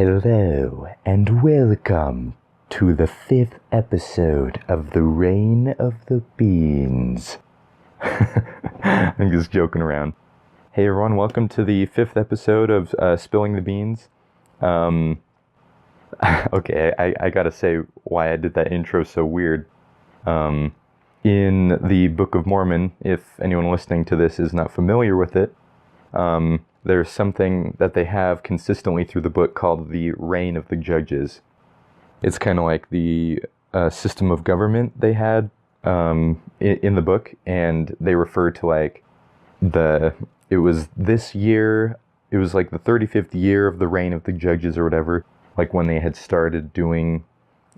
Hello and welcome to the 5th episode of The Reign of the Beans. I'm just joking around. Hey everyone, welcome to the 5th episode of Spilling the Beans. Okay, I gotta say why I did that intro so weird. In the Book of Mormon, if anyone listening to this is not familiar with it, there's something that they have consistently through the book called the reign of the judges. It's kind of like the system of government they had in the book, and they refer to like it was this year, it was like the 35th year of the reign of the judges or whatever, like when they had started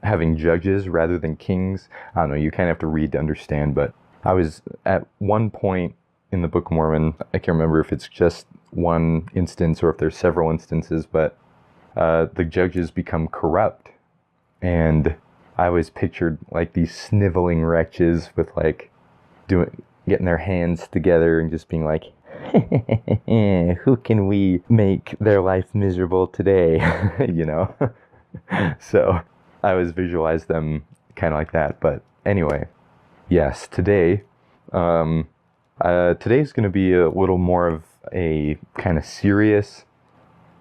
having judges rather than kings. I don't know, you kind of have to read to understand, but I was at one point in the Book of Mormon, I can't remember if it's just one instance or if there's several instances, but the judges become corrupt, and I always pictured like these sniveling wretches with like getting their hands together and just being like, who can we make their life miserable today? You know? So I always visualize them kind of like that. But anyway, yes, today today's going to be a little more of a kind of serious,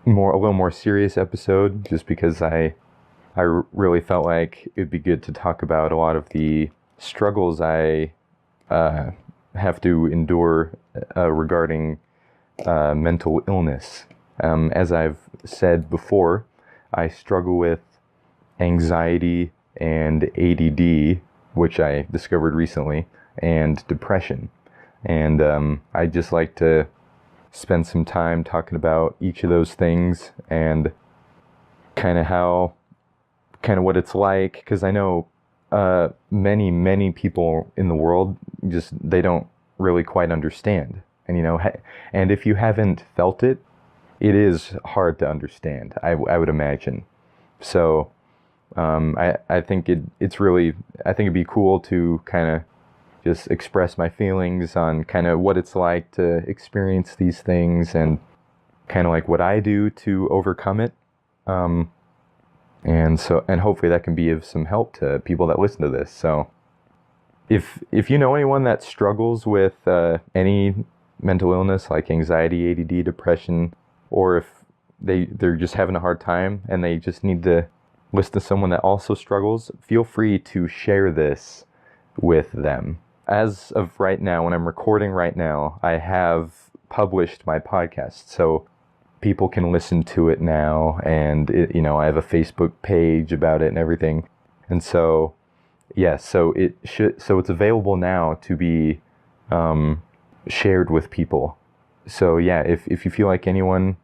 a little more serious episode, just because I really felt like it'd be good to talk about a lot of the struggles I have to endure regarding mental illness. As I've said before, I struggle with anxiety and ADD, which I discovered recently, and depression. And I just like to spend some time talking about each of those things and kind of what it's like, because I know many people in the world they don't really quite understand. And and if you haven't felt it, it is hard to understand, I would imagine. So I think it'd be cool to kind of just express my feelings on kind of what it's like to experience these things and kind of like what I do to overcome it. And hopefully that can be of some help to people that listen to this. So if you know anyone that struggles with any mental illness like anxiety, ADD, depression, or if they're just having a hard time and they just need to listen to someone that also struggles, feel free to share this with them. As of right now, when I'm recording right now, I have published my podcast, so people can listen to it now, and I have a Facebook page about it and everything. And so, yeah, so it's available now to be shared with people. So yeah, if you feel like anyone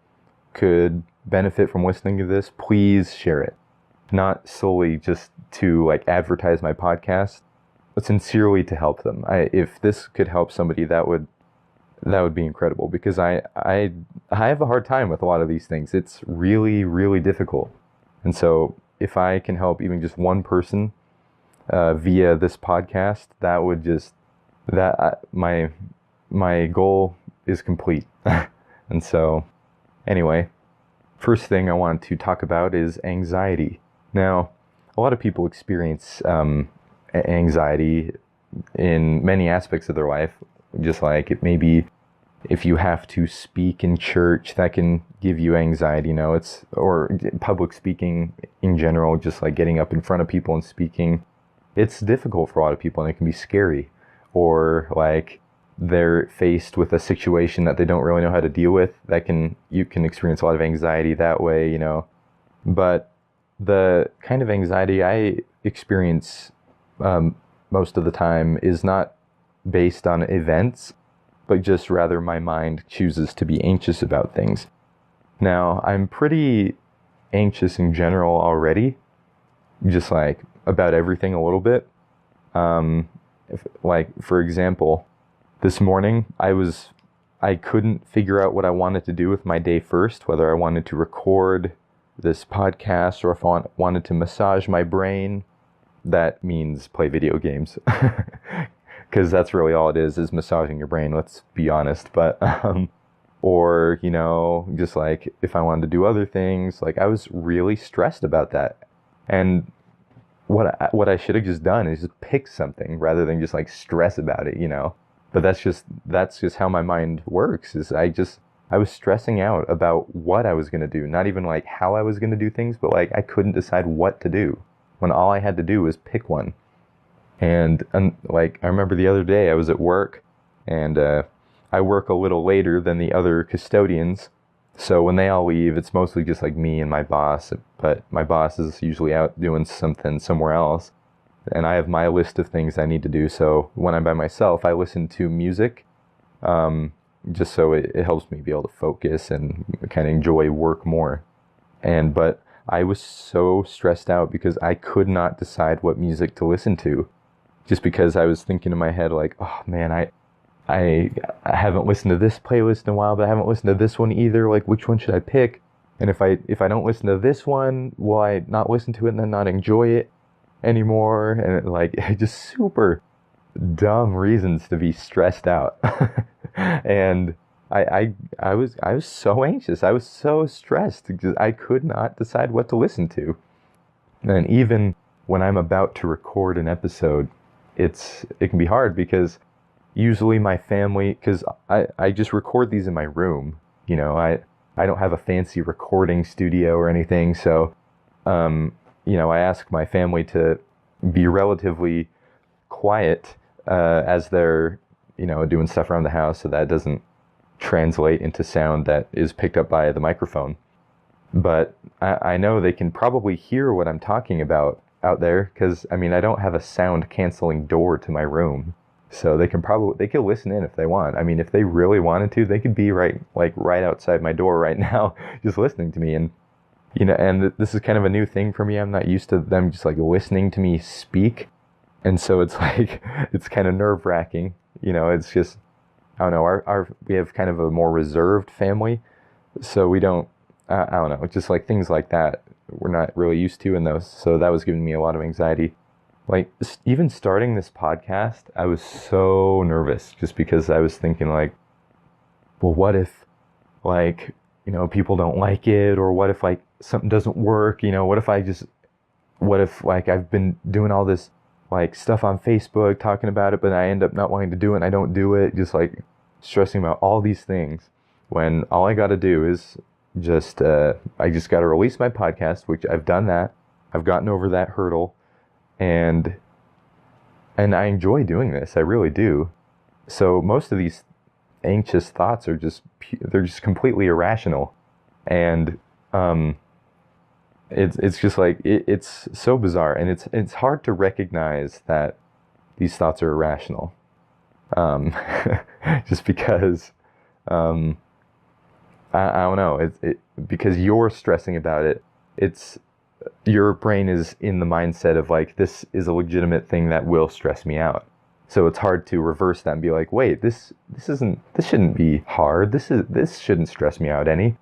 could benefit from listening to this, please share it. Not solely just to like advertise my podcast, but sincerely to help them. If this could help somebody, that would be incredible, because I have a hard time with a lot of these things. It's really, really difficult. And so if I can help even just one person via this podcast, my goal is complete. And so anyway, first thing I want to talk about is anxiety. Now, a lot of people experience anxiety in many aspects of their life. Just like maybe if you have to speak in church, that can give you anxiety, or public speaking in general, just like getting up in front of people and speaking. It's difficult for a lot of people and it can be scary. Or like they're faced with a situation that they don't really know how to deal with. You can experience a lot of anxiety that way, But the kind of anxiety I experience most of the time is not based on events, but just rather my mind chooses to be anxious about things. Now, I'm pretty anxious in general already, just like about everything a little bit. For example, this morning I couldn't figure out what I wanted to do with my day first, whether I wanted to record this podcast or if I wanted to massage my brain. That means play video games. Because that's really all it is massaging your brain, let's be honest. But or, you know, just like if I wanted to do other things. Like I was really stressed about that. And what I should have just done is just pick something rather than just like stress about it, you know. But that's just how my mind works. Is I was stressing out about what I was going to do, not even like how I was going to do things, but like I couldn't decide what to do when all I had to do was pick one. And like I remember the other day I was at work, and I work a little later than the other custodians. So when they all leave, it's mostly just like me and my boss, but my boss is usually out doing something somewhere else. And I have my list of things I need to do. So when I'm by myself, I listen to music, just so it helps me be able to focus and kind of enjoy work more. But I was so stressed out because I could not decide what music to listen to, just because I was thinking in my head like, oh man, I haven't listened to this playlist in a while, but I haven't listened to this one either. Like, which one should I pick? And if I don't listen to this one, will I not listen to it and then not enjoy it anymore? And like, just super dumb reasons to be stressed out. And I was so anxious. I was so stressed because I could not decide what to listen to. And even when I'm about to record an episode, it can be hard because usually my family, because I just record these in my room, you know, I don't have a fancy recording studio or anything. So, you know, I ask my family to be relatively quiet as they're, you know, doing stuff around the house, so that doesn't translate into sound that is picked up by the microphone. But I know they can probably hear what I'm talking about out there, because I mean, I don't have a sound canceling door to my room. So they could listen in if they want. I mean, if they really wanted to, they could be right outside my door right now, just listening to me. And, you know, and this is kind of a new thing for me. I'm not used to them just like listening to me speak. And so it's like, it's kind of nerve wracking. You know, it's just, I don't know, we have kind of a more reserved family. So we don't, I don't know, just like things like that, we're not really used to in those. So that was giving me a lot of anxiety. Like, even starting this podcast, I was so nervous just because I was thinking like, well, what if, like, you know, people don't like it? Or what if, like, something doesn't work? You know, what if like, I've been doing all this, like, stuff on Facebook, talking about it, but I end up not wanting to do it and I don't do it, just, like, stressing about all these things, when all I got to do is just, I just got to release my podcast, which I've done that. I've gotten over that hurdle. And I enjoy doing this. I really do. So most of these anxious thoughts are they're just completely irrational. And it's just like it's so bizarre, and it's hard to recognize that these thoughts are irrational. Just because I don't know. Because you're stressing about it. Your brain is in the mindset of like, this is a legitimate thing that will stress me out. So it's hard to reverse that and be like, wait, this shouldn't be hard. This shouldn't stress me out any.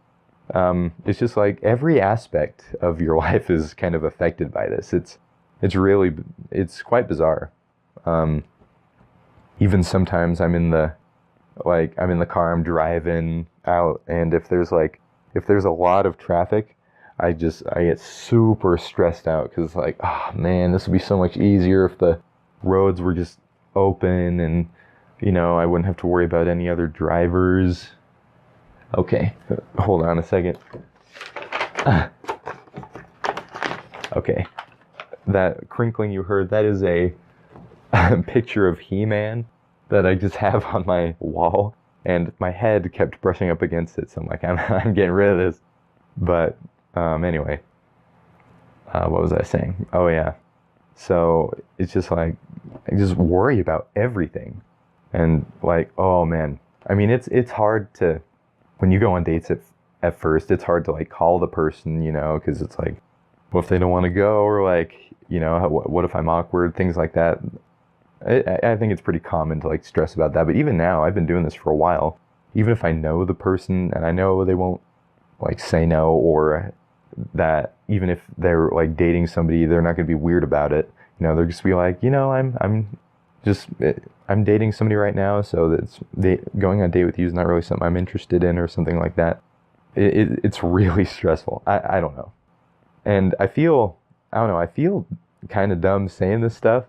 It's just like every aspect of your life is kind of affected by this. It's quite bizarre. Even sometimes I'm in the car, I'm driving out, and if there's a lot of traffic, I get super stressed out because like, oh man, this would be so much easier if the roads were just open and, you know, I wouldn't have to worry about any other drivers. Okay, hold on a second. Okay, that crinkling you heard, that is a picture of He-Man that I just have on my wall, and my head kept brushing up against it, so I'm like, I'm getting rid of this. But anyway, what was I saying? Oh yeah. So it's just like, I just worry about everything. And like, oh man, I mean, it's hard to, when you go on dates at first, it's hard to like call the person, you know, because it's like, what if they don't want to go? Or like, you know, what if I'm awkward? Things like that. I think it's pretty common to like stress about that. But even now, I've been doing this for a while. Even if I know the person and I know they won't like say no, or that even if they're like dating somebody, they're not going to be weird about it. You know, they're just be like, you know, I'm I'm dating somebody right now, so going on a date with you is not really something I'm interested in or something like that. It's really stressful. I don't know. And I don't know, I feel kind of dumb saying this stuff.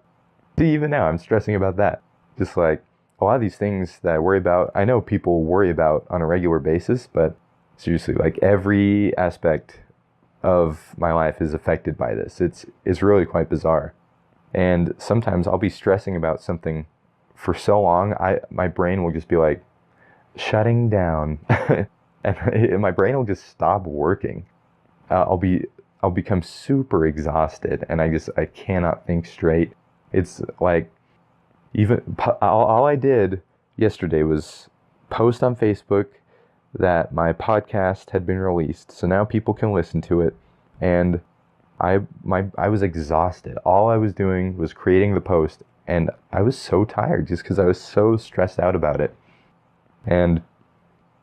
Even now, I'm stressing about that. Just like a lot of these things that I worry about, I know people worry about on a regular basis, but seriously, like every aspect of my life is affected by this. It's really quite bizarre. And sometimes I'll be stressing about something for so long, my brain will just be like shutting down, and my brain will just stop working. I'll become super exhausted, and I cannot think straight. It's like all I did yesterday was post on Facebook that my podcast had been released, so now people can listen to it, and I was exhausted. All I was doing was creating the post, and I was so tired just because I was so stressed out about it. And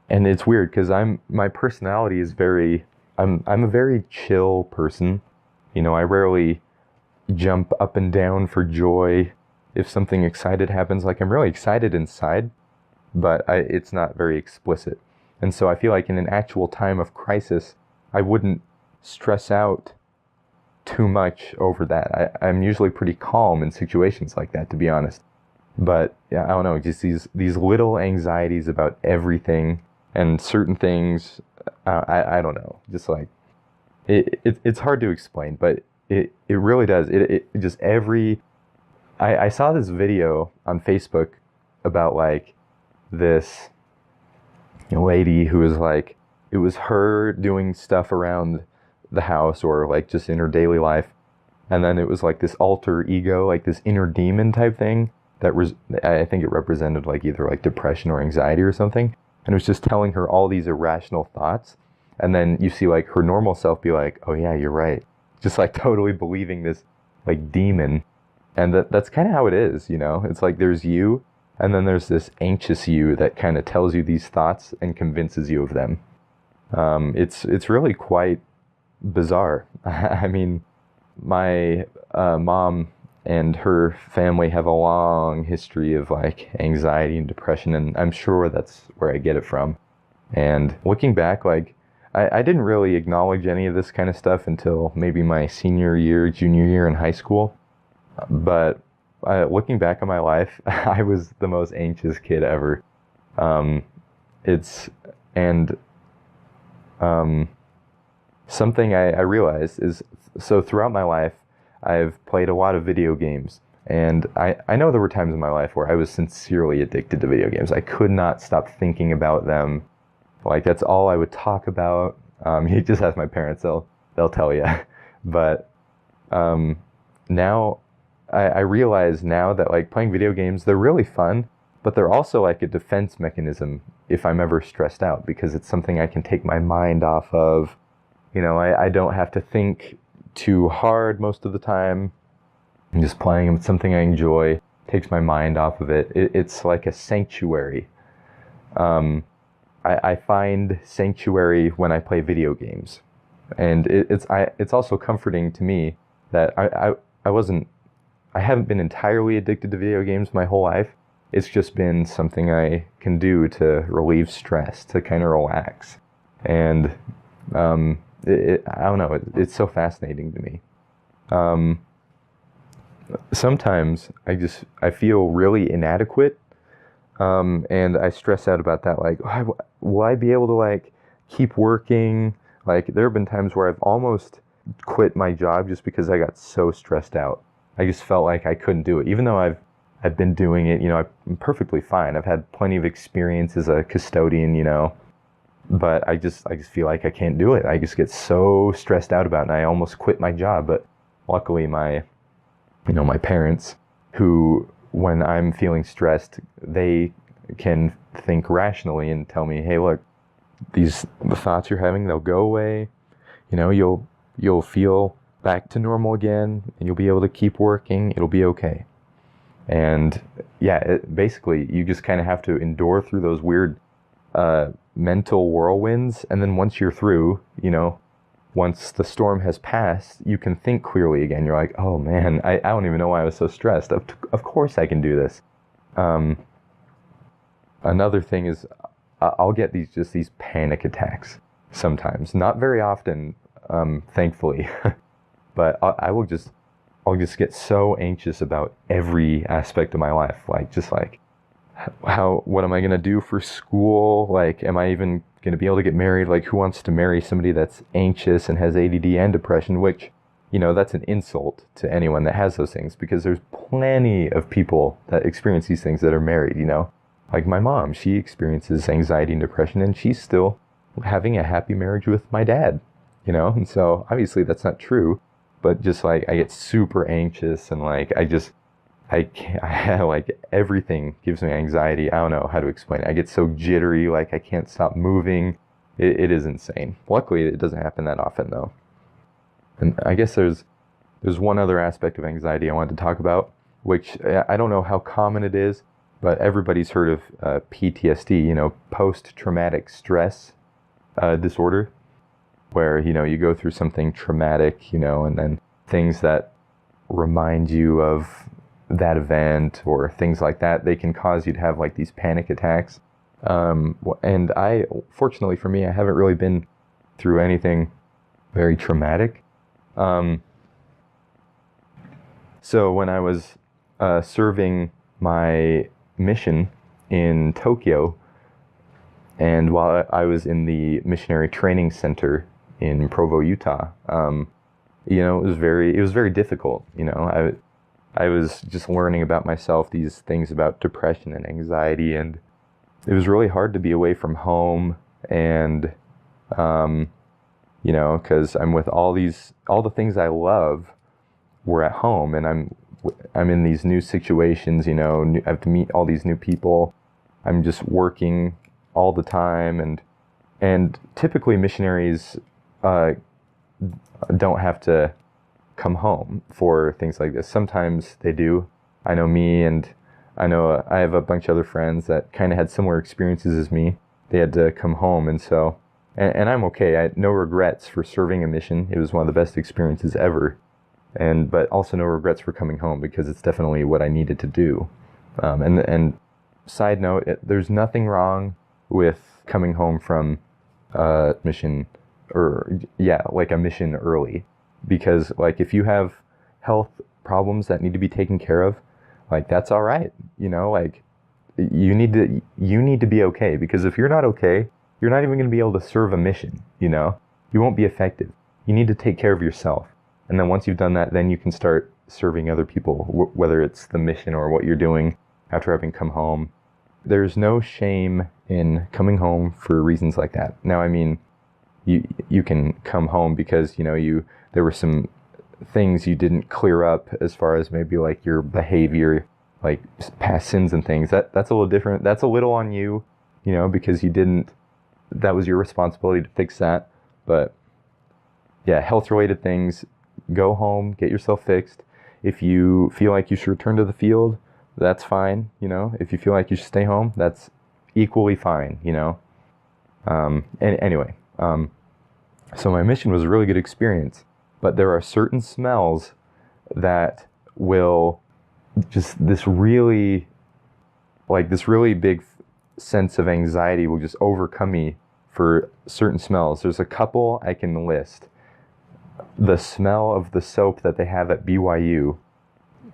it's weird because my personality is I'm a very chill person. You know, I rarely jump up and down for joy if something excited happens. Like, I'm really excited inside, but it's not very explicit. And so I feel like in an actual time of crisis, I wouldn't stress out too much over that. I'm usually pretty calm in situations like that, to be honest. But yeah, I don't know, just these little anxieties about everything and certain things. I don't know, just like it's hard to explain, but it really does. It just I saw this video on Facebook about like this lady who was like, it was her doing stuff around the house or like just in her daily life, and then it was like this alter ego, like this inner demon type thing that was, I think it represented like either like depression or anxiety or something, and it was just telling her all these irrational thoughts, and then you see like her normal self be like, oh yeah, you're right, just like totally believing this like demon. And that's kind of how it is, you know. It's like there's you, and then there's this anxious you that kind of tells you these thoughts and convinces you of them. It's really quite bizarre. I mean, my mom and her family have a long history of like anxiety and depression, and I'm sure that's where I get it from. And looking back, like I didn't really acknowledge any of this kind of stuff until maybe my junior year in high school. But looking back on my life, I was the most anxious kid ever. Something I realized is, so throughout my life, I've played a lot of video games. And I know there were times in my life where I was sincerely addicted to video games. I could not stop thinking about them. Like, that's all I would talk about. You just ask my parents, they'll tell you. But now I realize now that like playing video games, they're really fun, but they're also like a defense mechanism if I'm ever stressed out, because it's something I can take my mind off of. You know, I don't have to think too hard most of the time. I'm just playing with something I enjoy, takes my mind off of it. It's like a sanctuary. I find sanctuary when I play video games. And it's also comforting to me that I haven't been entirely addicted to video games my whole life. It's just been something I can do to relieve stress, to kind of relax. And I don't know, it's so fascinating to me. Sometimes I feel really inadequate, and I stress out about that. Like, will I be able to like keep working? Like, there have been times where I've almost quit my job just because I got so stressed out. I just felt like I couldn't do it, even though I've been doing it. You know, I'm perfectly fine. I've had plenty of experience as a custodian, you know, but I just feel like I can't do it. I just get so stressed out about it, and I almost quit my job. But luckily, my parents, who, when I'm feeling stressed, they can think rationally and tell me, hey, look, the thoughts you're having, they'll go away. You know, you'll feel back to normal again, and you'll be able to keep working. It'll be okay. And yeah, basically, you just kind of have to endure through those weird mental whirlwinds, and then once you're through, you know, once the storm has passed, you can think clearly again. You're like, oh man, I don't even know why I was so stressed. Of course I can do this. Another thing is I'll get these panic attacks sometimes. Not very often, thankfully, but I'll just get so anxious about every aspect of my life. Like what am I going to do for school? Like, am I even going to be able to get married? Like, who wants to marry somebody that's anxious and has ADD and depression, which, that's an insult to anyone that has those things, because there's plenty of people that experience these things that are married, Like my mom, she experiences anxiety and depression, and she's still having a happy marriage with my dad, And so obviously that's not true, but just like I get super anxious and like I can't, like everything gives me anxiety. I don't know how to explain it. I get so jittery, like I can't stop moving. It is insane. Luckily, it doesn't happen that often though. And I guess there's one other aspect of anxiety I wanted to talk about, which I don't know how common it is, but everybody's heard of PTSD, post-traumatic stress disorder, where, you go through something traumatic, and then things that remind you of that event or things like that, they can cause you to have like these panic attacks. And fortunately for me, I haven't really been through anything very traumatic. So when I was serving my mission in Tokyo, and while I was in the missionary training center in Provo, Utah, it was very difficult. I was just learning about myself, these things about depression and anxiety, and it was really hard to be away from home, and because I'm with all the things I love were at home, and I'm in these new situations, I have to meet all these new people. I'm just working all the time, and typically missionaries don't have to come home for things like this. Sometimes they do. I know me, and I know I have a bunch of other friends that kind of had similar experiences as me. They had to come home, and so, and I'm okay. I had no regrets for serving a mission. It was one of the best experiences ever, but also no regrets for coming home, because it's definitely what I needed to do. And side note, there's nothing wrong with coming home from a mission, like a mission early. Because like if you have health problems that need to be taken care of, like that's all right, like you need to be okay, because if you're not okay, you're not even going to be able to serve a mission, you won't be effective. You need to take care of yourself, and then once you've done that, then you can start serving other people, whether it's the mission or what you're doing after having come home. There's no shame in coming home for reasons like that. Now, I mean, you can come home because there were some things you didn't clear up as far as maybe like your behavior, like past sins and things. That's a little different. That's a little on you, because that was your responsibility to fix that. But yeah, health related things, go home, get yourself fixed. If you feel like you should return to the field, that's fine. If you feel like you should stay home, that's equally fine, anyway, so my mission was a really good experience. But there are certain smells that will this really big sense of anxiety will just overcome me for certain smells. There's a couple I can list. The smell of the soap that they have at BYU,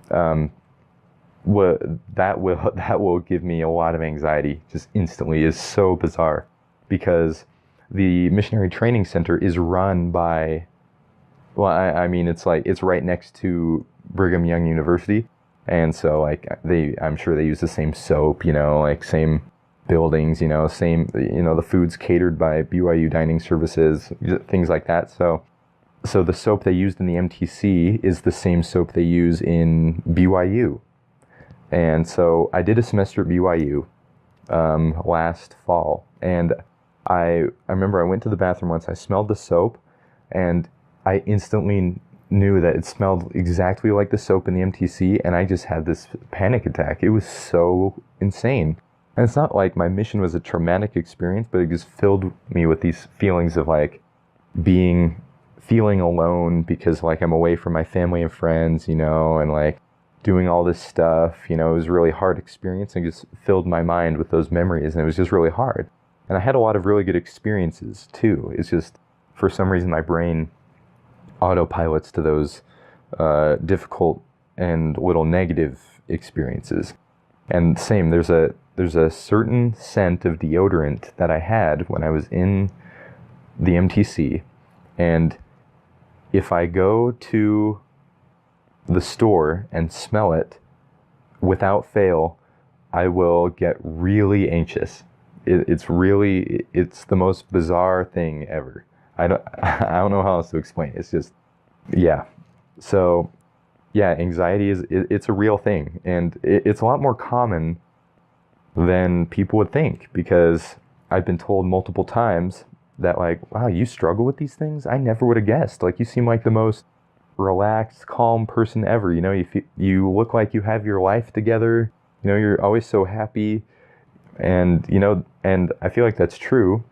that will give me a lot of anxiety just instantly. Is so bizarre, because the missionary training center is run by, well, I mean, it's right next to Brigham Young University, and so like I'm sure they use the same soap, like same buildings, same, the food's catered by BYU dining services, things like that. So the soap they used in the MTC is the same soap they use in BYU. And so I did a semester at BYU last fall, and I remember I went to the bathroom once, I smelled the soap, and I instantly knew that it smelled exactly like the soap in the MTC, and I just had this panic attack. It was so insane. And it's not like my mission was a traumatic experience, but it just filled me with these feelings of like being feeling alone because like I'm away from my family and friends, and like doing all this stuff, it was a really hard experience and just filled my mind with those memories, and it was just really hard. And I had a lot of really good experiences too. It's just for some reason my brain autopilots to those difficult and little negative experiences. And same, there's a certain scent of deodorant that I had when I was in the MTC, and if I go to the store and smell it, without fail, I will get really anxious. It's the most bizarre thing ever. I don't know how else to explain it. It's just, yeah. So, yeah, anxiety it's a real thing, and it's a lot more common than people would think, because I've been told multiple times that like, wow, you struggle with these things? I never would have guessed. Like, you seem like the most relaxed, calm person ever. You look like you have your life together. You're always so happy, and and I feel like that's true.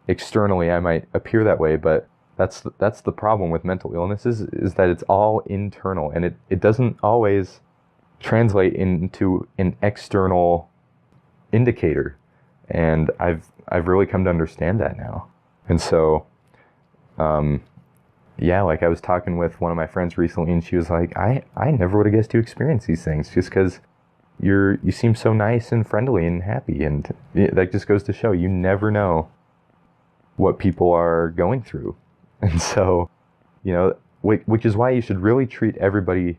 Externally I might appear that way, but that's the problem with mental illness is that it's all internal, and it doesn't always translate into an external indicator. And I've really come to understand that now. And so, yeah, like I was talking with one of my friends recently, and she was like, I never would have guessed you experience these things, just because you seem so nice and friendly and happy. And that just goes to show you never know what people are going through. And so, which is why you should really treat everybody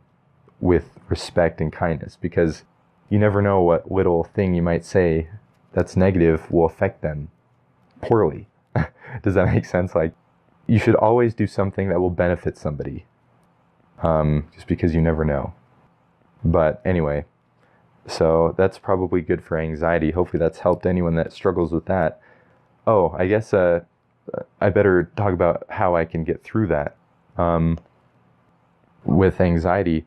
with respect and kindness, because you never know what little thing you might say that's negative will affect them poorly. Does that make sense? Like, you should always do something that will benefit somebody, just because you never know. But anyway, so that's probably good for anxiety. Hopefully that's helped anyone that struggles with that. Oh, I guess I better talk about how I can get through that. With anxiety,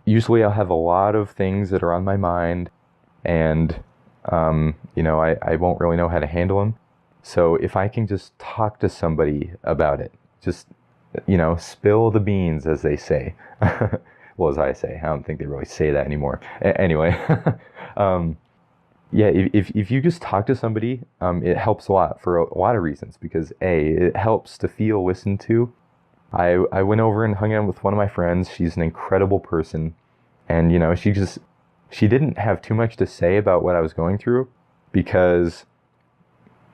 usually I'll have a lot of things that are on my mind, and I won't really know how to handle them. So if I can just talk to somebody about it, just, spill the beans, as they say. Well, as I say, I don't think they really say that anymore. Anyway, yeah, if you just talk to somebody, it helps a lot for a lot of reasons, because it helps to feel listened to. I went over and hung out with one of my friends. She's an incredible person, and she didn't have too much to say about what I was going through, because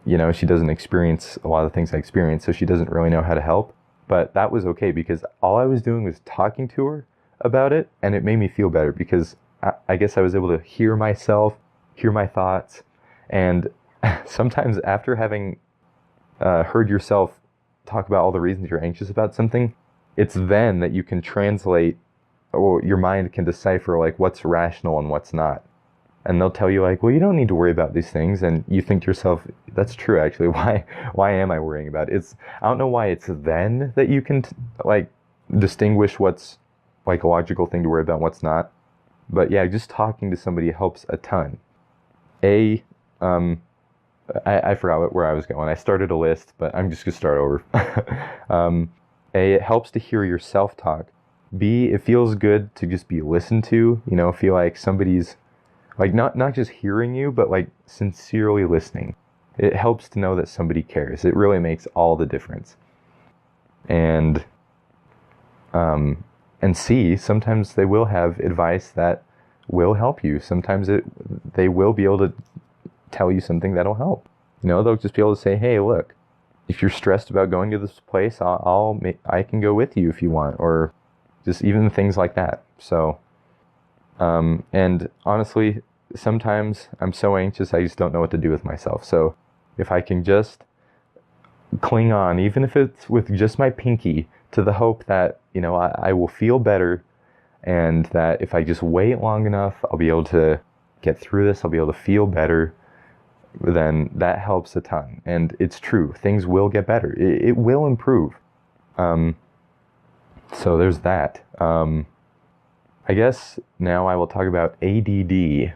she doesn't experience a lot of the things I experience, so she doesn't really know how to help. But that was okay, because all I was doing was talking to her about it, and it made me feel better, because I guess I was able to hear myself, hear my thoughts. And sometimes after having heard yourself talk about all the reasons you're anxious about something, it's then that you can translate, or your mind can decipher like what's rational and what's not. And they'll tell you like, well, you don't need to worry about these things. And you think to yourself, that's true, actually. Why am I worrying about it? I don't know why it's then that you can distinguish what's like a logical thing to worry about and what's not. But yeah, just talking to somebody helps a ton. I forgot where I was going. I started a list, but I'm just gonna start over. It helps to hear yourself talk. B, it feels good to just be listened to. Feel like somebody's like not just hearing you, but like sincerely listening. It helps to know that somebody cares. It really makes all the difference. And C, sometimes they will have advice that will help you. Sometimes they will be able to tell you something that'll help. They'll just be able to say, hey, look, if you're stressed about going to this place, I can go with you if you want, or just even things like that. So, and honestly, sometimes I'm so anxious, I just don't know what to do with myself. So if I can just cling on, even if it's with just my pinky, to the hope that, I will feel better, and that if I just wait long enough, I'll be able to get through this, I'll be able to feel better, then that helps a ton. And it's true, things will get better. It will improve. So there's that. I guess now I will talk about ADD.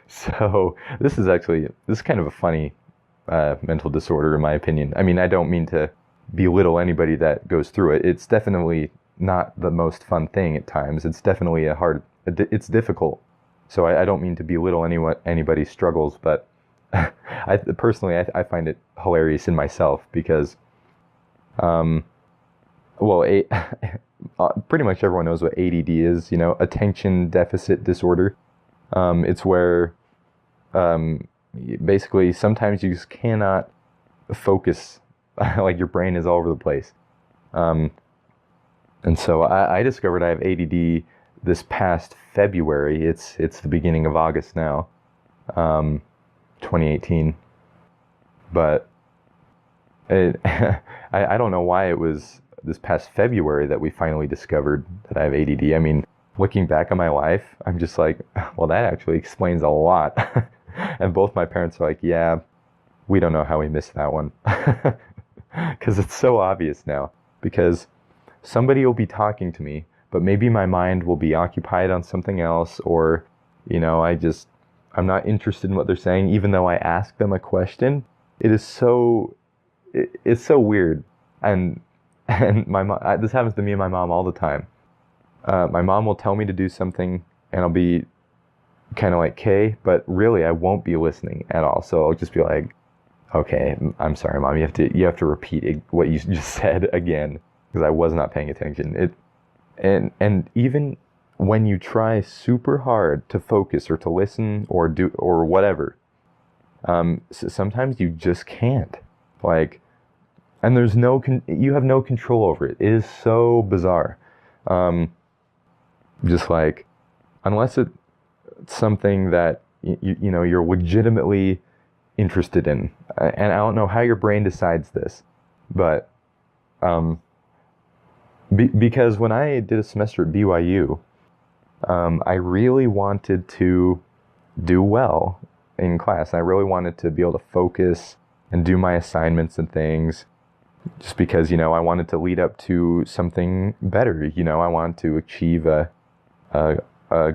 So this is kind of a funny mental disorder, in my opinion. I mean, I don't mean to belittle anybody that goes through it. It's definitely not the most fun thing at times. It's definitely it's difficult. So I don't mean to belittle anybody's struggles, but I personally find it hilarious in myself because, pretty much everyone knows what ADD is, attention deficit disorder. It's where basically sometimes you just cannot focus, like your brain is all over the place. And so I discovered I have ADD this past February. It's the beginning of August now, 2018. But I don't know why it was this past February that we finally discovered that I have ADD. I mean, looking back on my life, I'm just like, well, that actually explains a lot. And both my parents are like, yeah, we don't know how we missed that one. Because it's so obvious now. Because somebody will be talking to me, but maybe my mind will be occupied on something else, or, I'm not interested in what they're saying, even though I ask them a question. It's so weird. And my mom, this happens to me and my mom all the time. My mom will tell me to do something, and I'll be kind of like, okay, but really I won't be listening at all. So I'll just be like, okay, I'm sorry, Mom, you have to repeat what you just said again, because I was not paying attention. And even when you try super hard to focus or to listen or do or whatever, sometimes you just can't. Like, and there's you have no control over it. It is so bizarre. Just like, unless it's something that you're legitimately interested in, and I don't know how your brain decides this, but because when I did a semester at BYU, I really wanted to do well in class. I really wanted to be able to focus and do my assignments and things, just because, I wanted to lead up to something better. I wanted to achieve a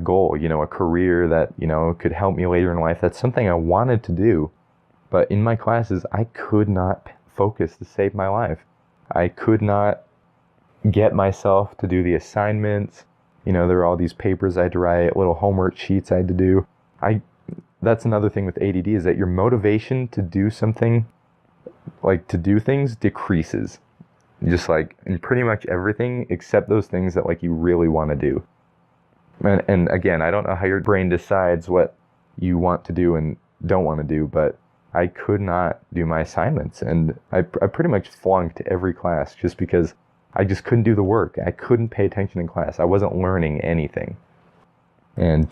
goal, a career that, could help me later in life. That's something I wanted to do. But in my classes, I could not focus to save my life. I could not get myself to do the assignments. There were all these papers I had to write, little homework sheets I had to do. That's another thing with ADD, is that your motivation to do something, like to do things, decreases. Just like in pretty much everything except those things that like you really want to do. And again, I don't know how your brain decides what you want to do and don't want to do, but I could not do my assignments, and I pretty much flunked every class just because I just couldn't do the work. I couldn't pay attention in class. I wasn't learning anything. And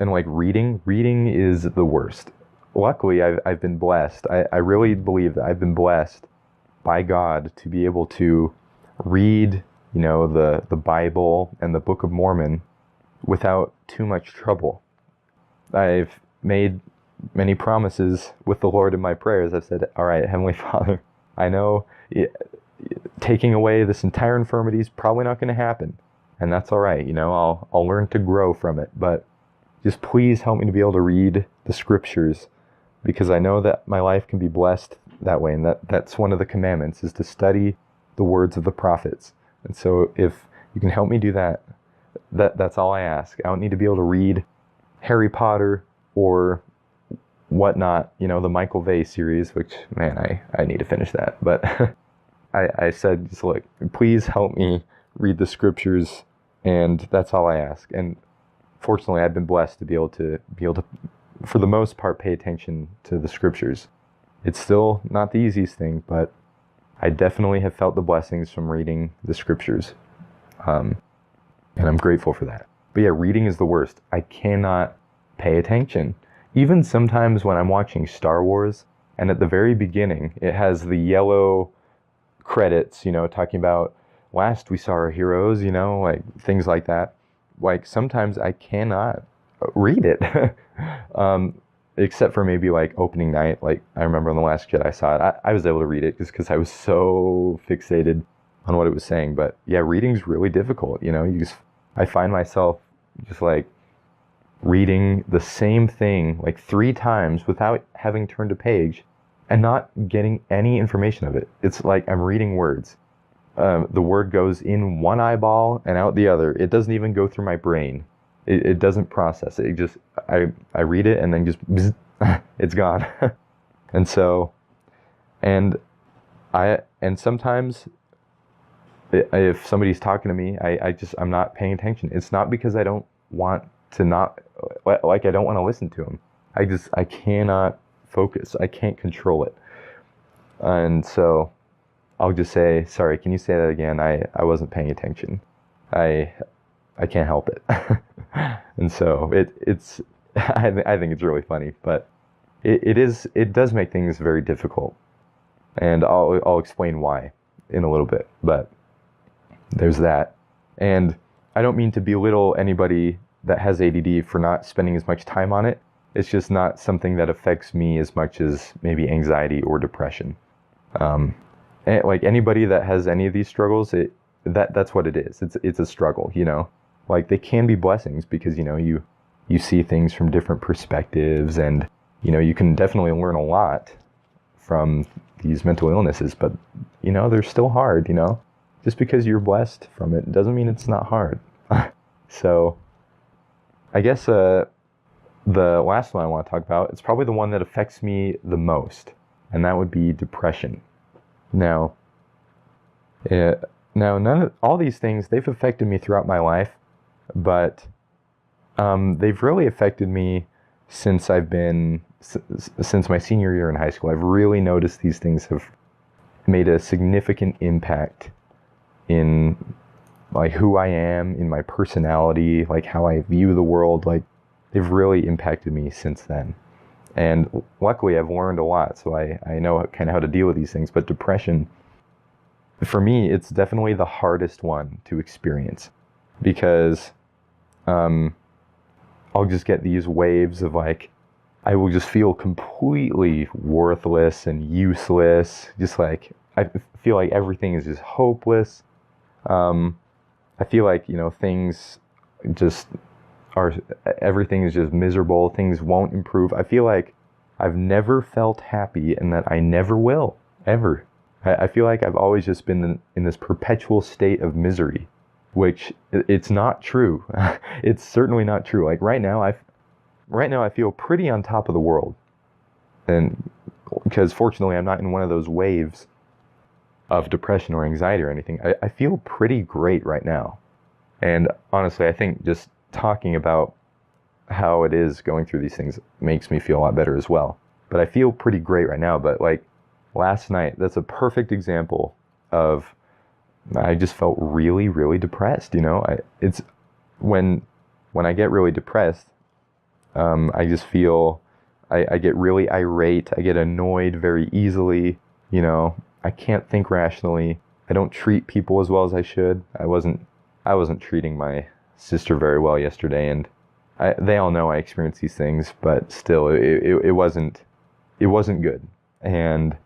and like reading is the worst. Luckily, I've been blessed. I really believe that I've been blessed by God to be able to read, the Bible and the Book of Mormon without too much trouble. I've made many promises with the Lord in my prayers. I've said, all right, Heavenly Father, I know taking away this entire infirmity is probably not going to happen, and that's all right. I'll learn to grow from it, but just please help me to be able to read the scriptures, because I know that my life can be blessed that way, and that's one of the commandments, is to study the words of the prophets. And so if you can help me do that, that's all I ask. I don't need to be able to read Harry Potter or whatnot, the Michael Vey series, which, man, I need to finish that. But I said, just look, please help me read the scriptures, and that's all I ask. And fortunately, I've been blessed to be able to, for the most part, pay attention to the scriptures. It's still not the easiest thing, but I definitely have felt the blessings from reading the scriptures. And I'm grateful for that. But yeah, reading is the worst. I cannot pay attention. Even sometimes when I'm watching Star Wars, and at the very beginning, it has the yellow credits, talking about last we saw our heroes, like things like that. Like sometimes I cannot read it, except for maybe like opening night. Like I remember on The Last Jedi I saw it. I was able to read it just because I was so fixated on what it was saying. But yeah, reading's really difficult. I find myself just like reading the same thing like 3 times without having turned a page and not getting any information of it. It's like I'm reading words. The word goes in one eyeball and out the other. It doesn't even go through my brain. It doesn't process it. It just, I read it and then just, bzz, it's gone. And so, and sometimes if somebody's talking to me, I'm not paying attention. It's not because I don't want to I don't want to listen to them. I cannot focus. I can't control it. And so I'll just say, sorry, can you say that again? I wasn't paying attention. I can't help it. And so it's I think it's really funny, but it does make things very difficult. And I'll explain why in a little bit, but there's that. And I don't mean to belittle anybody that has ADD for not spending as much time on it. It's just not something that affects me as much as maybe anxiety or depression. Like anybody that has any of these struggles, that's what it is. It's a struggle, you know. Like they can be blessings because, you know, you see things from different perspectives, and, you know, you can definitely learn a lot from these mental illnesses, but, you know, they're still hard, you know. Just because you're blessed from it doesn't mean it's not hard. So I guess the last one I want to talk about, it's probably the one that affects me the most, and that would be depression. Now none of all these things, they've affected me throughout my life, but they've really affected me since since my senior year in high school. I've really noticed these things have made a significant impact in like who I am, in my personality, like how I view the world. Like they've really impacted me since then. And luckily I've learned a lot, so I know kind of how to deal with these things. But depression, for me, it's definitely the hardest one to experience, because I'll just get these waves of like, I will just feel completely worthless and useless. Just like, I feel like everything is just hopeless. I feel like, you know, everything is just miserable. Things won't improve. I feel like I've never felt happy, and that I never will, ever. I feel like I've always just been in this perpetual state of misery, which it's not true. It's certainly not true. Like right now I feel pretty on top of the world. And because fortunately I'm not in one of those waves of depression or anxiety or anything. I feel pretty great right now. And honestly, I think just talking about how it is going through these things makes me feel a lot better as well. But I feel pretty great right now. But like last night, that's a perfect example of, I just felt really, really depressed, you know. It's when I get really depressed, I just feel, I get really irate. I get annoyed very easily, you know. I can't think rationally. I don't treat people as well as I should. I wasn't treating my sister very well yesterday, and they all know I experience these things, but still, it wasn't good. And,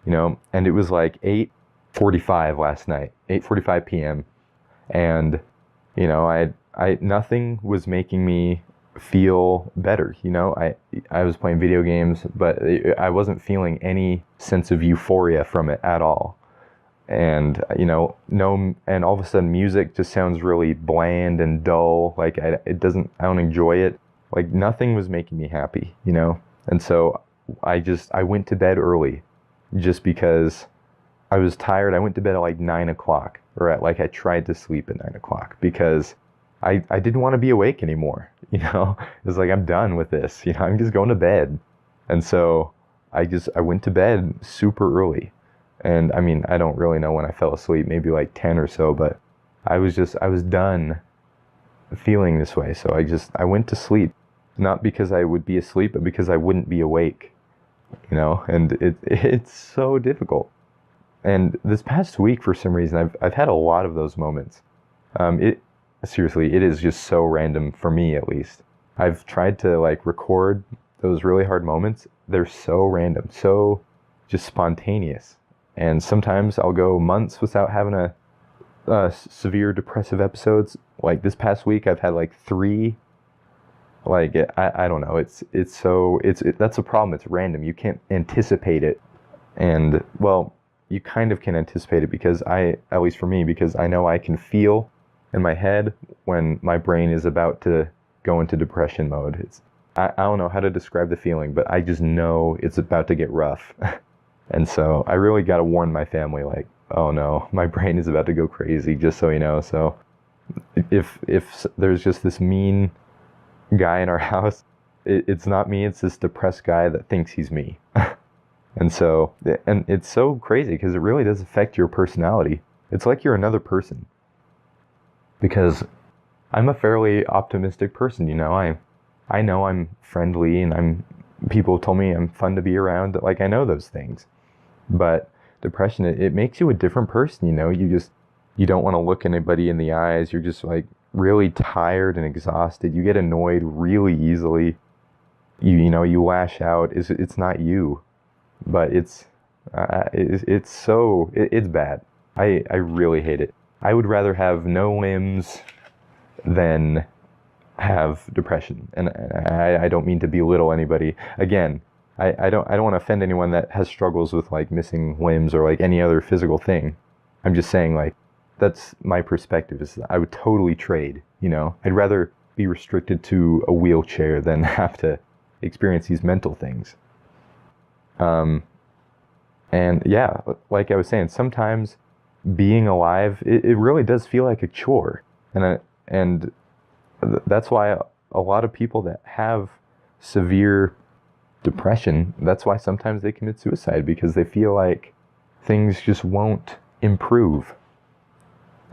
you know, and it was like 8:45 last night, 8:45 p.m. And, you know, I nothing was making me feel better, you know. I was playing video games, but I wasn't feeling any sense of euphoria from it at all. And, you know, and all of a sudden music just sounds really bland and dull. Like I don't enjoy it. Like nothing was making me happy, you know. And so I went to bed early just because I was tired. I went to bed at like 9 o'clock, or I tried to sleep at 9 o'clock because I didn't want to be awake anymore. You know, it's like, I'm done with this, you know, I'm just going to bed. And so I went to bed super early. And I mean, I don't really know when I fell asleep, maybe like 10 or so, but I was done feeling this way. So I went to sleep, not because I would be asleep, but because I wouldn't be awake, you know. And it's so difficult. And this past week, for some reason, I've had a lot of those moments. Seriously, it is just so random for me, at least. I've tried to like record those really hard moments. They're so random, so just spontaneous. And sometimes I'll go months without having a severe depressive episodes. Like this past week, I've had like 3 Like I don't know. That's a problem. It's random. You can't anticipate it. And well, you kind of can anticipate it because at least for me, because I know I can feel in my head when my brain is about to go into depression mode. I don't know how to describe the feeling, but I just know it's about to get rough. And so I really got to warn my family, like, oh no, my brain is about to go crazy, just so you know. So if there's just this mean guy in our house, it's not me, it's this depressed guy that thinks he's me. And so, and it's so crazy because it really does affect your personality. It's like you're another person. Because I'm a fairly optimistic person, you know. I know I'm friendly and people told me I'm fun to be around. Like, I know those things. But depression, it makes you a different person, you know. You don't want to look anybody in the eyes. You're just like really tired and exhausted. You get annoyed really easily. You know, you lash out. It's not you. But it's bad. I really hate it. I would rather have no limbs than have depression. And I don't mean to belittle anybody. Again, I don't want to offend anyone that has struggles with like missing limbs or like any other physical thing. I'm just saying, like, that's my perspective, is I would totally trade, you know. I'd rather be restricted to a wheelchair than have to experience these mental things. And yeah, like I was saying, sometimes being alive, it really does feel like a chore. And that's why a lot of people that have severe depression, that's why sometimes they commit suicide, because they feel like things just won't improve.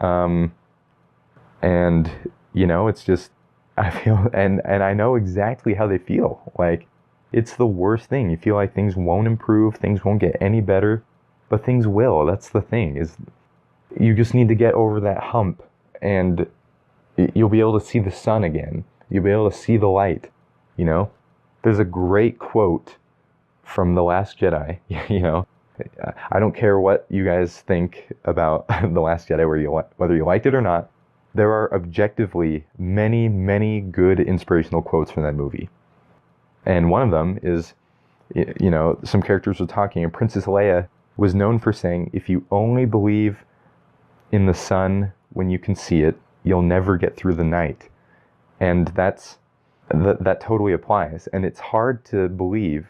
And you know, it's just, I feel, and I know exactly how they feel. Like, it's the worst thing. You feel like things won't improve, things won't get any better, but things will. That's the thing, is you just need to get over that hump, and you'll be able to see the sun again. You'll be able to see the light, you know? There's a great quote from The Last Jedi, you know? I don't care what you guys think about The Last Jedi, whether you liked it or not. There are objectively many, many good inspirational quotes from that movie. And one of them is, you know, some characters were talking, and Princess Leia was known for saying, if you only believe in the sun when you can see it, you'll never get through the night. And that totally applies. And it's hard to believe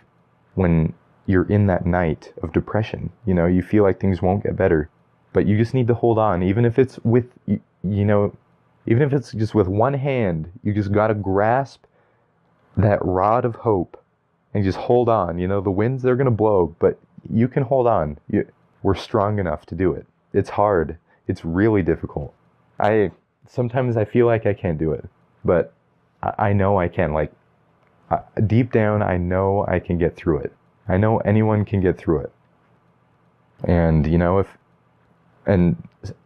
when you're in that night of depression. You know, you feel like things won't get better, but you just need to hold on. Even if it's with, you know, even if it's just with one hand, you just got to grasp that rod of hope and just hold on. You know, the winds, they're going to blow, but you can hold on. We're strong enough to do it. It's hard. It's really difficult. Sometimes I feel like I can't do it, but I know I can. Like, deep down, I know I can get through it. I know anyone can get through it. And, you know,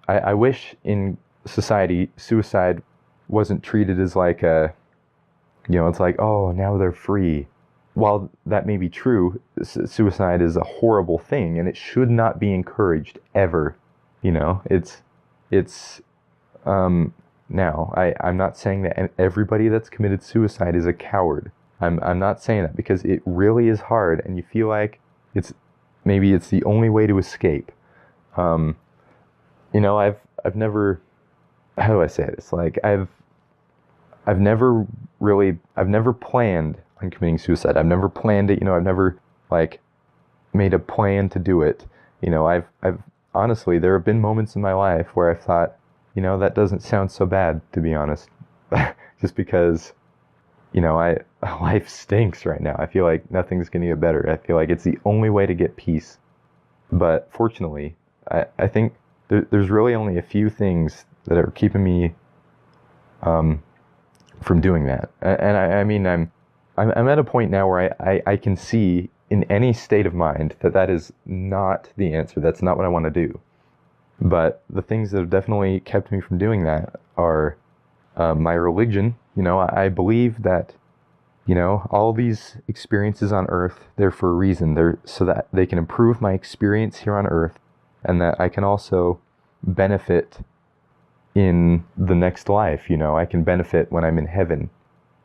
I wish in society, suicide wasn't treated as like a, you know, it's like, oh, now they're free. While that may be true, suicide is a horrible thing, and it should not be encouraged ever. You know, now, I'm not saying that everybody that's committed suicide is a coward. I'm not saying that, because it really is hard, and you feel like maybe it's the only way to escape. You know, I've never, how do I say this? Like, I've never planned on committing suicide. I've never planned it, you know, I've never, like, made a plan to do it. You know, I've honestly, there have been moments in my life where I thought, you know, that doesn't sound so bad, to be honest. Just because, you know, life stinks right now. I feel like nothing's going to get better. I feel like it's the only way to get peace. But fortunately, I think there's really only a few things that are keeping me from doing that. And I mean, I'm at a point now where I can see in any state of mind that is not the answer. That's not what I want to do. But the things that have definitely kept me from doing that are my religion. You know, I believe that, you know, all these experiences on earth, they're for a reason. They're so that they can improve my experience here on earth, and that I can also benefit in the next life. You know, I can benefit when I'm in heaven.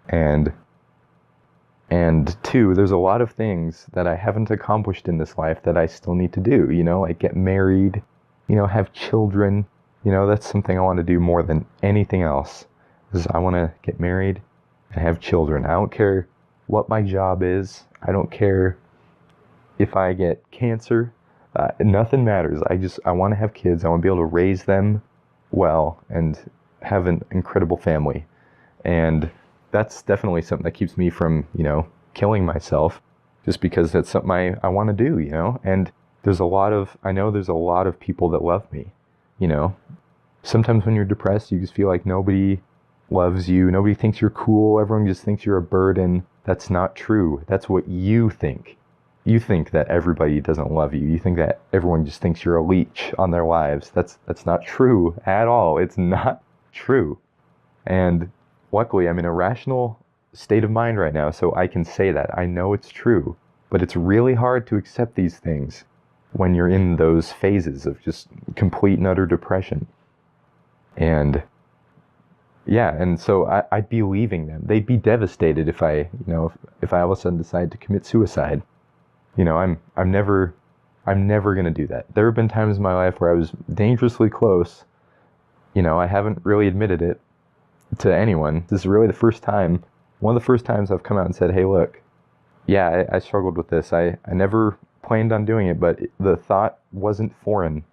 And And two, there's a lot of things that I haven't accomplished in this life that I still need to do, like get married, have children. That's something I want to do more than anything else, is I want to get married and have children. I don't care what my job is. I don't care if I get cancer. Nothing matters. I want to have kids. I want to be able to raise them well and have an incredible family. And that's definitely something that keeps me from, killing myself, just because that's something I want to do, And I know there's a lot of people that love me, Sometimes when you're depressed, you just feel like nobody loves you. Nobody thinks you're cool. Everyone just thinks you're a burden. That's not true. That's what you think. You think that everybody doesn't love you. You think that everyone just thinks you're a leech on their lives. That's not true at all. It's not true. And luckily, I'm in a rational state of mind right now, so I can say that. I know it's true. But it's really hard to accept these things when you're in those phases of just complete and utter depression. And yeah, and so I'd be leaving them. They'd be devastated if I all of a sudden decide to commit suicide. I'm never going to do that. There have been times in my life where I was dangerously close. I haven't really admitted it to anyone. This is really one of the first times I've come out and said, hey, look, yeah, I struggled with this. I never planned on doing it, but the thought wasn't foreign,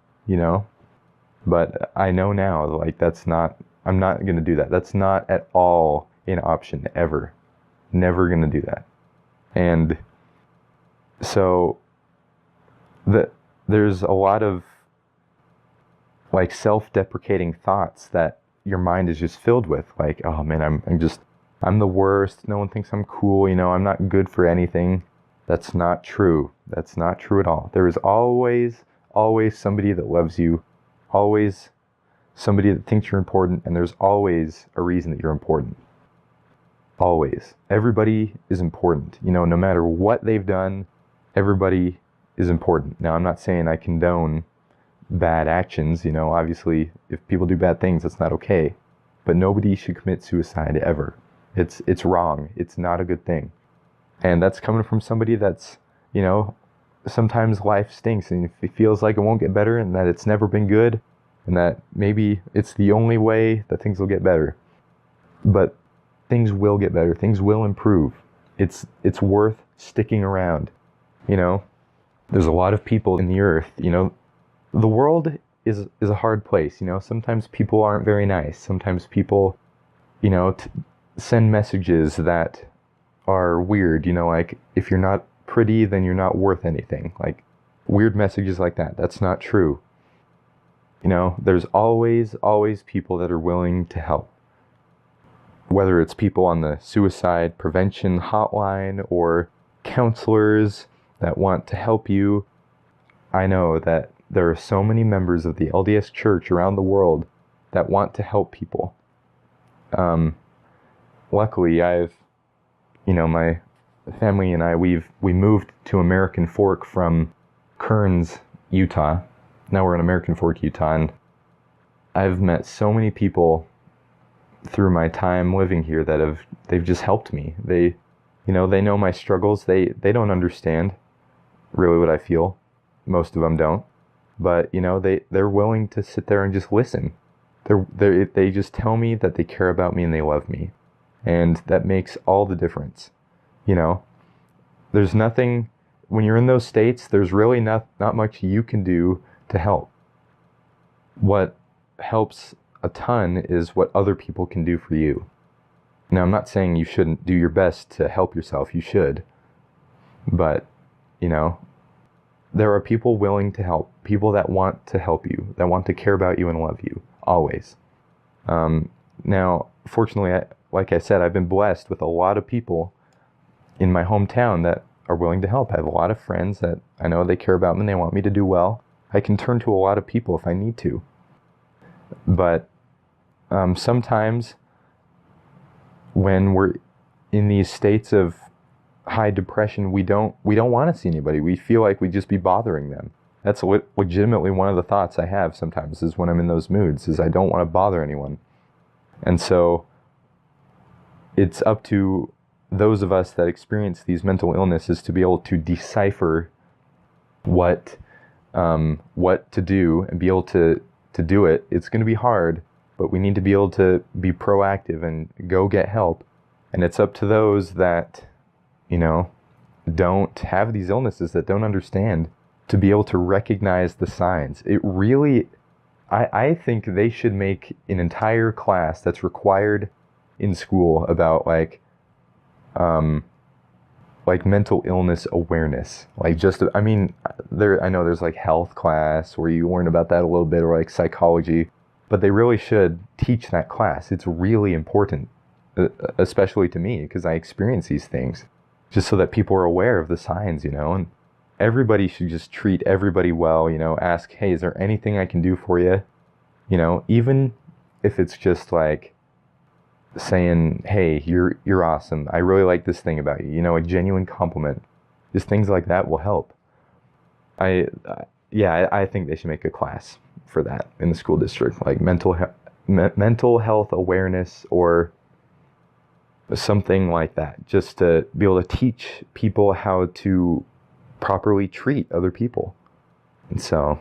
But I know now, I'm not going to do that. That's not at all an option, ever. Never going to do that. And so there's a lot of self-deprecating thoughts that your mind is just filled with. Oh man, I'm the worst. No one thinks I'm cool. I'm not good for anything. That's not true. That's not true at all. There is always somebody that loves you. Always somebody that thinks you're important, and there's always a reason that you're important. Always. Everybody is important. No matter what they've done, everybody is important. Now, I'm not saying I condone bad actions. Obviously, if people do bad things, that's not okay. But nobody should commit suicide ever. It's wrong. It's not a good thing. And that's coming from somebody that's, sometimes life stinks and it feels like it won't get better and that it's never been good and that maybe it's the only way that things will get better. But things will get better. Things will improve. It's worth sticking around. There's a lot of people in the earth. The world is a hard place. Sometimes people aren't very nice. Sometimes people, send messages that are weird. Like if you're not pretty, then you're not worth anything. Like weird messages like that. That's not true. There's always people that are willing to help. Whether it's people on the suicide prevention hotline or counselors that want to help you. I know that there are so many members of the LDS Church around the world that want to help people. Luckily, my family and I, we moved to American Fork from Kearns, Utah. Now we're in American Fork, Utah, and I've met so many people through my time living here that they've just helped me. They know my struggles. They don't understand really what I feel. Most of them don't. But, they're willing to sit there and just listen. They just tell me that they care about me and they love me. And that makes all the difference. There's nothing, when you're in those states, there's really not much you can do to help. What helps a ton is what other people can do for you. Now, I'm not saying you shouldn't do your best to help yourself. You should. But, there are people willing to help. People that want to help you, that want to care about you and love you. Always. Now, fortunately, like I said, I've been blessed with a lot of people in my hometown that are willing to help. I have a lot of friends that I know they care about me and they want me to do well. I can turn to a lot of people if I need to. But sometimes when we're in these states of high depression, we don't want to see anybody. We feel like we'd just be bothering them. That's legitimately one of the thoughts I have sometimes, is when I'm in those moods, is I don't want to bother anyone. And so it's up to those of us that experience these mental illnesses to be able to decipher what to do and be able to do it. It's going to be hard, but we need to be able to be proactive and go get help. And it's up to those that, don't have these illnesses, that don't understand, to be able to recognize the signs. It really, I think they should make an entire class that's required in school about like mental illness awareness. I know there's like health class where you learn about that a little bit, or like psychology, but they really should teach that class. It's really important, especially to me, because I experience these things, just so that people are aware of the signs, and everybody should just treat everybody well, ask, hey, is there anything I can do for you? Even if it's just like saying, hey, you're awesome. I really like this thing about you, a genuine compliment. Just things like that will help. I think they should make a class for that in the school district, like mental health awareness or something like that, just to be able to teach people how to properly treat other people. And so,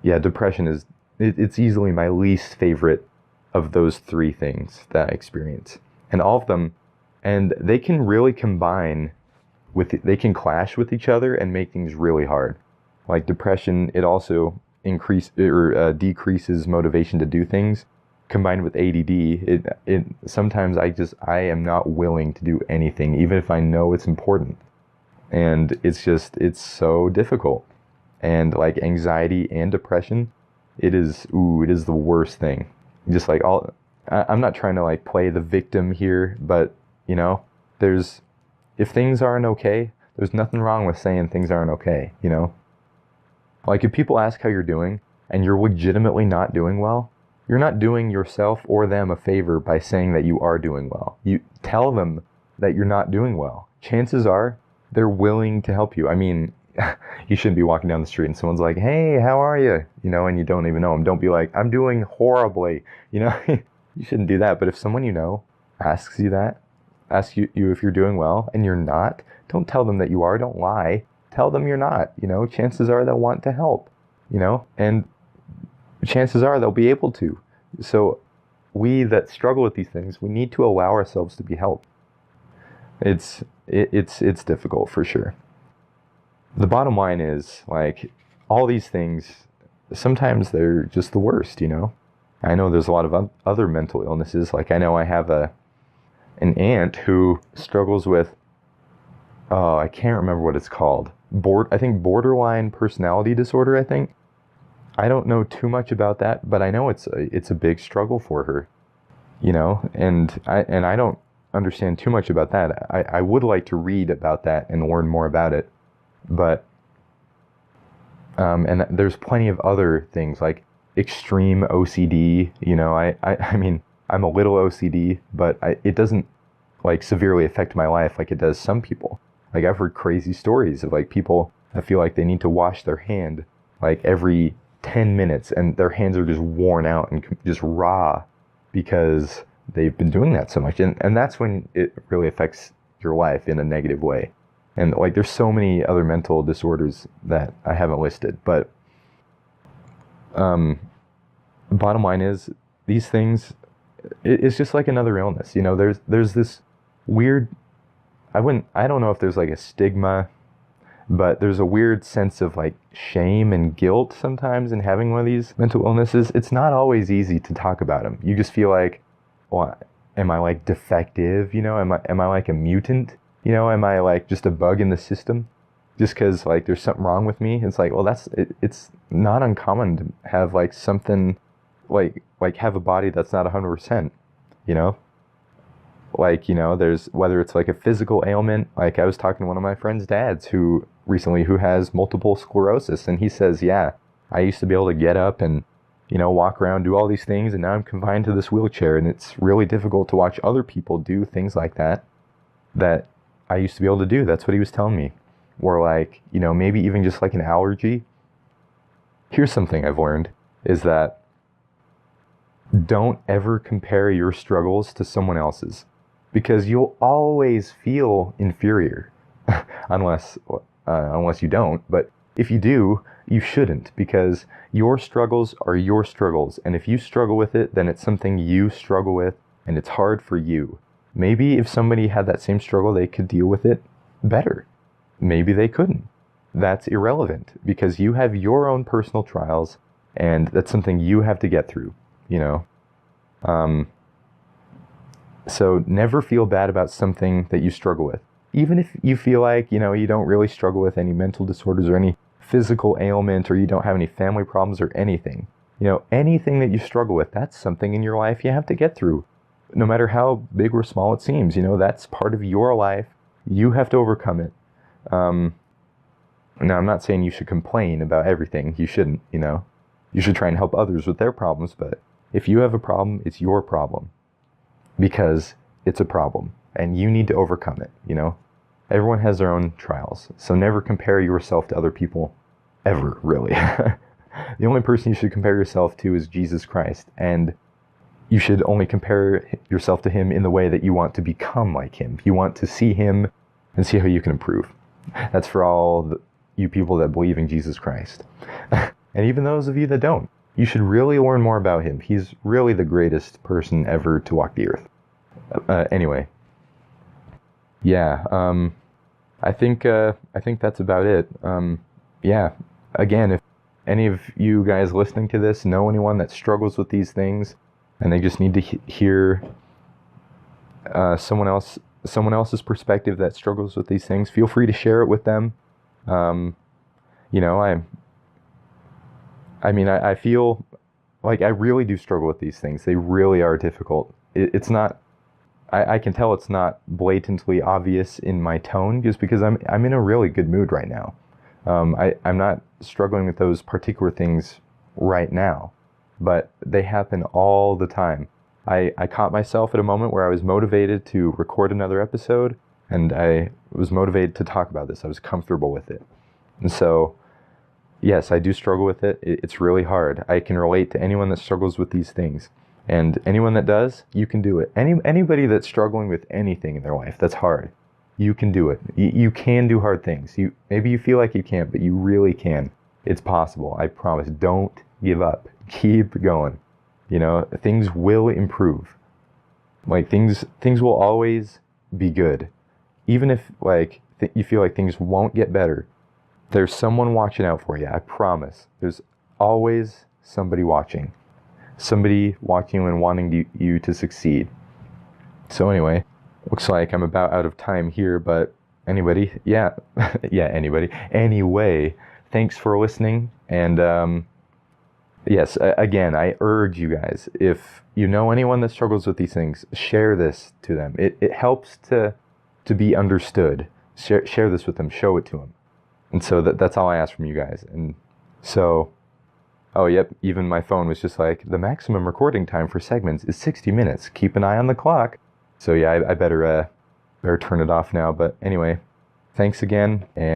depression it's easily my least favorite of those three things that I experience. And all of them, and they can really they can clash with each other and make things really hard. Like depression, it also decreases motivation to do things. Combined with ADD, it sometimes I am not willing to do anything, even if I know it's important. And it's so difficult. And like anxiety and depression, it is the worst thing. Just like I'm not trying to like play the victim here, but if things aren't okay, there's nothing wrong with saying things aren't okay, Like if people ask how you're doing and you're legitimately not doing well, you're not doing yourself or them a favor by saying that you are doing well. You tell them that you're not doing well. Chances are they're willing to help you. I mean, you shouldn't be walking down the street and someone's like, hey, how are you? And you don't even know them. Don't be like, I'm doing horribly. You shouldn't do that. But if someone asks you if you're doing well and you're not, don't tell them that you are. Don't lie. Tell them you're not. Chances are they'll want to help, and chances are they'll be able to. So we that struggle with these things, we need to allow ourselves to be helped. It's difficult for sure. The bottom line is, like, all these things, sometimes they're just the worst, I know there's a lot of other mental illnesses. Like I know I have an aunt who struggles with, I can't remember what it's called. I think borderline personality disorder, I think. I don't know too much about that, but I know it's a big struggle for her, and I don't understand too much about that. I would like to read about that and learn more about it, but and there's plenty of other things like extreme OCD. I mean, I'm a little OCD, but it doesn't like severely affect my life like it does some people. Like I've heard crazy stories of like people that feel like they need to wash their hand like every 10 minutes and their hands are just worn out and just raw because they've been doing that so much. And that's when it really affects your life in a negative way. And like there's so many other mental disorders that I haven't listed, but bottom line is these things, it's just like another illness. There's this weird, I don't know if there's like a stigma, but there's a weird sense of like shame and guilt sometimes in having one of these mental illnesses. It's not always easy to talk about them. You just feel like, well, am I like defective? Am I like a mutant? Am I like just a bug in the system? Just because like there's something wrong with me? It's like, well, it's not uncommon to have like something like have a body that's not 100%, Like, there's, whether it's like a physical ailment, like I was talking to one of my friend's dads who has multiple sclerosis, and he says, yeah, I used to be able to get up and, walk around, do all these things, and now I'm confined to this wheelchair, and it's really difficult to watch other people do things like that I used to be able to do. That's what he was telling me. Or like, maybe even just like an allergy. Here's something I've learned, is that Don't ever compare your struggles to someone else's, because you'll always feel inferior, unless you don't. But if you do, you shouldn't, because your struggles are your struggles, and if you struggle with it, then it's something you struggle with, and it's hard for you. Maybe if somebody had that same struggle, they could deal with it better. Maybe they couldn't. That's irrelevant, because you have your own personal trials, and that's something you have to get through, you know? So never feel bad about something that you struggle with. Even if you feel like, you know, you don't really struggle with any mental disorders or any physical ailment, or you don't have any family problems or anything. You know, anything that you struggle with, that's something in your life you have to get through. No matter how big or small it seems, you know, that's part of your life. You have to overcome it. Now, I'm not saying you should complain about everything. You shouldn't, you know. You should try and help others with their problems, but if you have a problem, it's your problem. Because it's a problem, and you need to overcome it, you know. Everyone has their own trials, so never compare yourself to other people, ever, really. The only person you should compare yourself to is Jesus Christ, and you should only compare yourself to him in the way that you want to become like him. You want to see him and see how you can improve. That's for all you people that believe in Jesus Christ. And even those of you that don't, you should really learn more about him. He's really the greatest person ever to walk the earth. Anyway. Yeah, I think that's about it. Yeah, again, if any of you guys listening to this know anyone that struggles with these things, and they just need to hear someone else's perspective that struggles with these things, feel free to share it with them. You know, I feel like I really do struggle with these things. They really are difficult. It's not, I can tell it's not blatantly obvious in my tone, just because I'm in a really good mood right now. I'm not struggling with those particular things right now, but they happen all the time. I caught myself at a moment where I was motivated to record another episode, and I was motivated to talk about this. I was comfortable with it. And so, yes, I do struggle with it. It's really hard. I can relate to anyone that struggles with these things. And anyone that does, you can do it. Anybody that's struggling with anything in their life that's hard, you can do it. You can do hard things. Maybe you feel like you can't, but you really can. It's possible. I promise. Don't give up. Keep going. You know, things will improve. Like, things will always be good. Even if, like, you feel like things won't get better, there's someone watching out for you. I promise. There's always somebody watching. Somebody watching you and wanting you to succeed. So anyway, looks like I'm about out of time here, but anybody, yeah, anybody. Anyway, thanks for listening, and yes, again, I urge you guys, if you know anyone that struggles with these things, share this to them. It helps to be understood. Share this with them. Show it to them. And so that's all I ask from you guys. And so, oh, yep, even my phone was just like, the maximum recording time for segments is 60 minutes. Keep an eye on the clock. So yeah, I better turn it off now. But anyway, thanks again. And